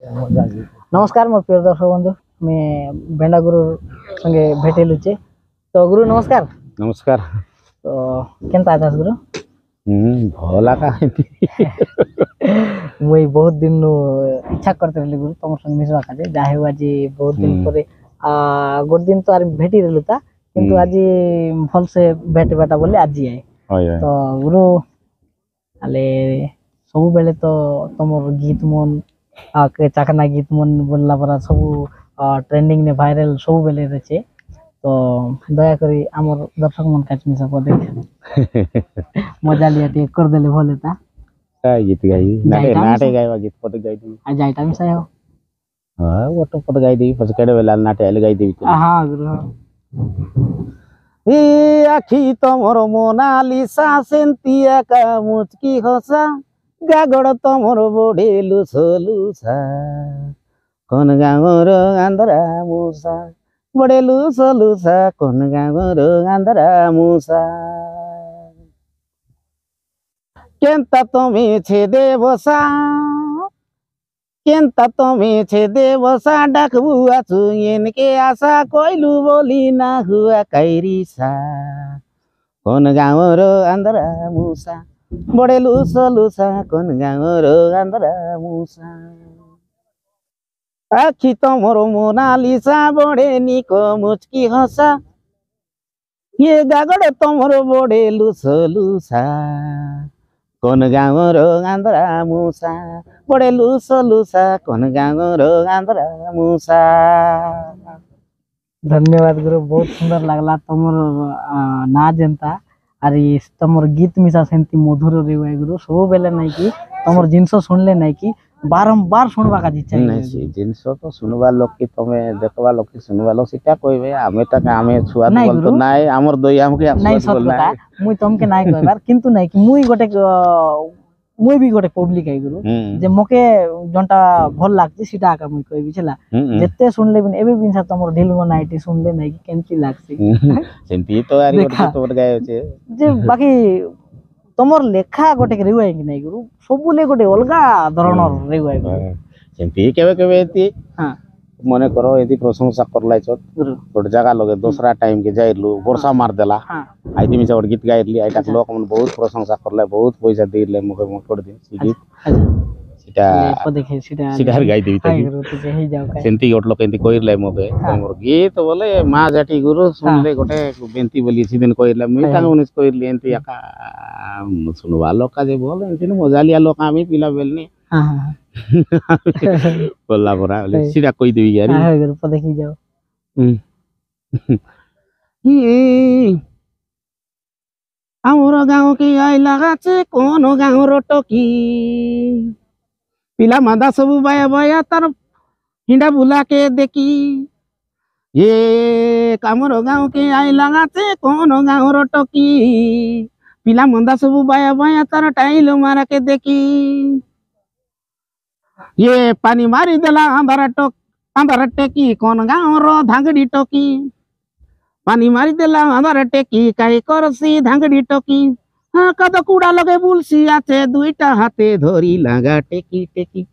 नमस्कार मोर प्रिय दर्शक बंधु मैं बेंडा गुरु संगे भेटे लुचे तो गुरु नमस्कार। नमस्कार। तो केनता आछस गुरु? भला का मुई बहुत दिन इच्छा करते रहली गुरु तुम संग मिसवा काजे जाहे आज बहुत दिन परे गोट दिन तो आर भेटी रहलु ता किंतु आज भल से भेट बेटा बोले आज आए तो गुरु आले सब बेले तो तुमर गीत मन के चाकना गीत मन बोलला परा सब ट्रेंडिंग ने वायरल सब बेले रचे तो दया करी हमर दर्शक मन काच मिसा को देख मजा लिया टे कर देले भलेता गीत गाई नाटे गायवा गीत पद गाई दी आ जाई टाइम से हो हां वो तो पद गाई दी पछ केडे वेला नाटे आले गाई दी हां गुरु ए आखी तमर मोनालिसा सेंतिया का मुचकी हसा गागड़ तमर बढेलु सोलुसा कोन गाँवर आंधरा मुसा बढेलु सोलुसा कोन गाँवर आंधरा मुसा केंता तमे छे देवसा केंता तमे छे देवसा डाकबु आछु इनके आशा कोइलु बोली ना हुआ कैरिसा कोन गाँवर आंधरा मुसा बढेलु सोलुसा कोन गाँवर आंधरा मुसा आखी तमर मोनालिसा बढे निको मुचकी हसा ये गागड़ तमर बढेलु सोलुसा कोन गाँवर आंधरा मुसा बढेलु सोलुसा कोन गाँवर आंधरा मुसा। धन्यवाद गुरु बहुत सुंदर लागला तमर ना जनता अरे तमर गीत मिसा सेंती मधुर रे गुरु सब बेले नहीं कि तमर जिनस सुनले नहीं कि बारंबार सुनवा का इच्छा नहीं जिनस तो सुनवा लोक की तमे देखवा लोक की सुनवा लोक सीटा कहबे आमे त आमे छुआ बोल तो नाय हमर दोई हमके नहीं सत बता मुई तमके नाय कहबार किंतु नहीं कि मुई भी गोटे पब्लिक है गुरु जे मके जनटा भल लागछि सीटा आका मुई कहबी छला जत्ते सुनले बिन एबे बिन सा तमर ढिलगो नाइटी सुनले नहीं कि केनती लागछि सेंती तो आरी गोटे तो गाय छै जे बाकी तमर लेखा गोटे रेउआ कि नहीं गुरु सबुले गोटे अलगा धरणर रेउआ गुरु सेंती केबे केबे एती हां मने करो यदि प्रशंसा करलाई छ गोटे जगह लगे दूसरा टाइम के जाइलु वर्षा मार देला आई दिमी से गीत गाइली आइटा लोक मन बहुत प्रशंसा करले बहुत पैसा देले मके मोट कर दे सी गीत सीटा देखे सीटा गाई देबी त हे जाओ का सेंती गोट लोक एंती कइरले मके हमर गीत बोले मा जाटी गुरु सुनले गोटे बेंती बोली सी दिन कइरले मी तांग उनिस कइरली एंती आका सुनवा लोक का जे बोल एंती मजा लिया लोक आमी पिला बेलनी हां बोला बरा सीधा कोई देवी यार हां गुरु प देखि जाओ हमरो गांव के आई लगाचे कोनो गांव रोटकी पिला मादा सब बाया बाया तार हिंडा बुला के देखी ये हमरो गांव के आई लगाचे कोनो गांव रोटकी पिला मंदा सब बाया बाया तार टाइल मारा के देखी ये पानी मारी देला अंधारा टेकी कोन गाँव रो धांगड़ी टोकी पानी मारी देला अंधारा टेकी काई करसी धांगड़ी टोकी हाँ कद कूड़ा लगे बुलसी आछे दुईटा हाथे धरी लागा टेकी टेकी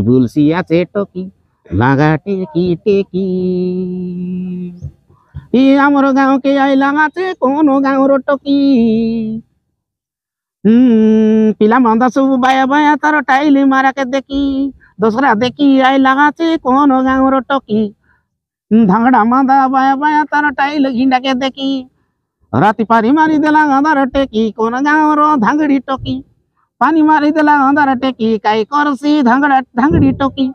बुलसी आछे टोकी लागा टेकी टेकी ये हमरो गाँव के आई लागाचे कोनो गाँव रो टोकी पिला मंदा सब बाया बाया तार टाइल मारा के देखी दूसरा देखी आई लगाचे कौन गाँव रो टोकी धांगड़ा मादा बाया बाया तार टाइल घिंडा के देखी राती पानी मारी देला अंधार टेकी कौन गाँव रो धांगड़ी टोकी पानी मारी देला अंधार टेकी काई करसी धांगड़ी टोकी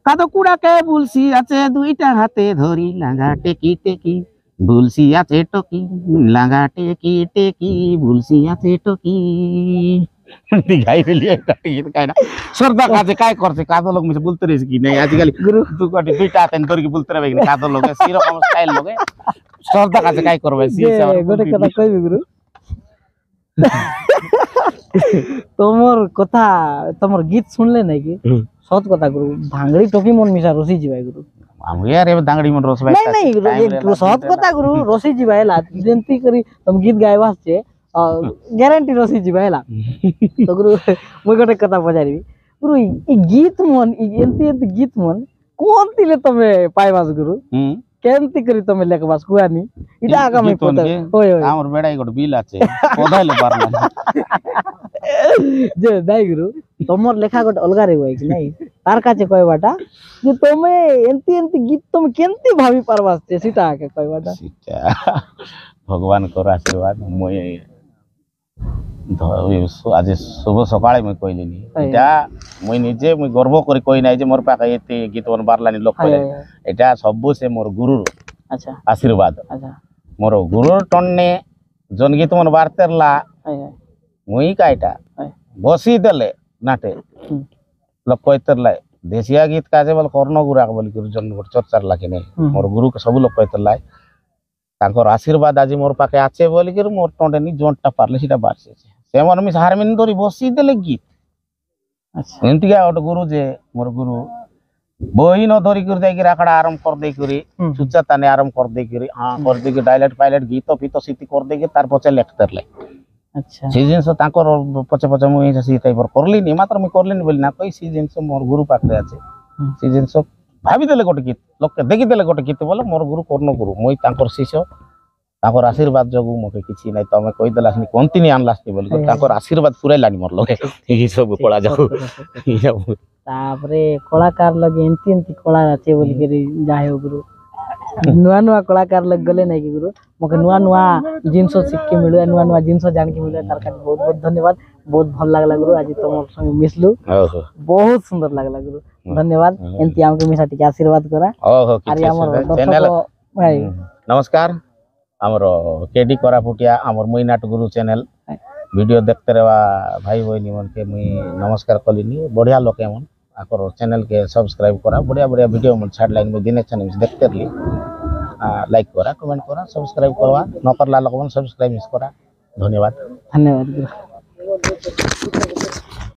कादो कूड़ा के बुलसी आछे दुईटा हाथे धरी लागा टेकी टेकी बुलसी आछे टोकी लागा टेकी टेकी बुलसी आछे टोकी गाई रेली এটা গীত গায় না সরদা কাজে কাই করছে কাদো লোক মিছে বলতে রেছে কি নাই আজকাল গুরু দু কোটি দুইটা হাতে ধরে কি বলতে রাবে কি কাদো লোক সেই রকম স্টাইল লোকে সরদা কাজে কাই করবে সি গোটে কথা কইবি গুরু তোমার গীত শুনলে নাকি সত কথা গুরু ভাঙড়ি টকি মন মিশা রসি যাবে গুরু हम यार ये दांगड़ी मन रोस भाई नहीं नहीं सत कथा गुरु रोसी जीवा हैला जेंती करी तुम गीत गायबा छे गारंटी रोसी जीवा हैला तो गुरु मुई गोटे कथा पचारिबी गुरु ई गीत मन एंती एंती गीत मन कोन तिले तमे पाइबास गुरु केंती करी तमे लेखबास कुआनी इटा आगा में पता होय होय आमर बेड़ाई गोट बिल आछे पधाइले पारला जे दाई गुरु तमर लेखा गोट अलगा रे होय कि नहीं तार काचे कहबाटा जे तमे एंती एंती गीत तमे केंती भाभी पारबास छे सीता आके कहबाटा सीता भगवान को आशीर्वाद मोय आज शुभ सकाळे मैं कहलिनी एटा मैं निजे मैं गर्व करी कहि नै जे मोर पाखे एते गीत वन बारलानी लोक कहले एटा सब से मोर गुरु अच्छा आशीर्वाद अच्छा मोर गुरु टन्ने जन गीत मन बारतेरला मुई काइटा बसी देले नाटे लोक कहतेरला देशिया गीत काजे बोल कर्ण गुरा बोल गुरु जन चर्चार लागे नै मोर गुरु के सब लोक कहतेरला तांकर आशीर्वाद आज मोर पाखे आछे बोल के मोर टंडे नि जोंटा पारले सीटा बारसे से मन मिस हारमिन धरी बसी देले गीत अच्छा एंतिका ओट गुरु जे मोर गुरु बही न धरी कर जाई के राखड़ा आराम कर दे करी सुचा ताने आराम कर दे करी हां कर दे के डायलेक्ट पायलट गीत पीत सीती कर दे के तार पछे लेखतर ले अच्छा सी जिंस तांकर पछे पछे मुई सी टाइप करली नि मात्र मैं करली नि बोली ना कोई सी जिंस मोर गुरु पाखे आछे सी जिंस भाभी देले गोटे गीत लोक के देखि देले गोटे गीत बोले मोर गुरु कर्ण गुरु मुई तांकर शिष्य तांकर आशीर्वाद जगु मके किछि नै तमे कहि देलासनी कोंतिनी आनलासनी बोली तांकर आशीर्वाद पुराइलानी मोर लगे ई सब कोला जाऊ तापरे कलाकार लगे एंती एंती कला आछे बोली के जाहे गुरु नुआ नुआ कलाकार लग गले नै कि गुरु मके नुआ नुआ जिंस सिख के मिलुआ नुआ नुआ जिंस जान के मिलुआ तार का बहुत बहुत धन्यवाद बहुत भल लागला गुरु आज तुम संग मिसलु बहुत सुंदर लागला गुरु धन्यवाद एंती हमके मिसा टिके आशीर्वाद करा ओहो आरि हमर दर्शक भाई नमस्कार हमर केडी कोरापुटिया हमर मुइनाट गुरु चैनल वीडियो देखते रहवा भाई बहनी मन के मुई नमस्कार कलिनी बढ़िया लोक मन आकर चैनल के सब्सक्राइब करा बढ़िया बढ़िया वीडियो मन छाड़ लाइन में दिने चैनल देखते रही लाइक करा कमेंट करा सब्सक्राइब करवा न करला लोक मन सब्सक्राइब मिस करा धन्यवाद धन्यवाद गुरु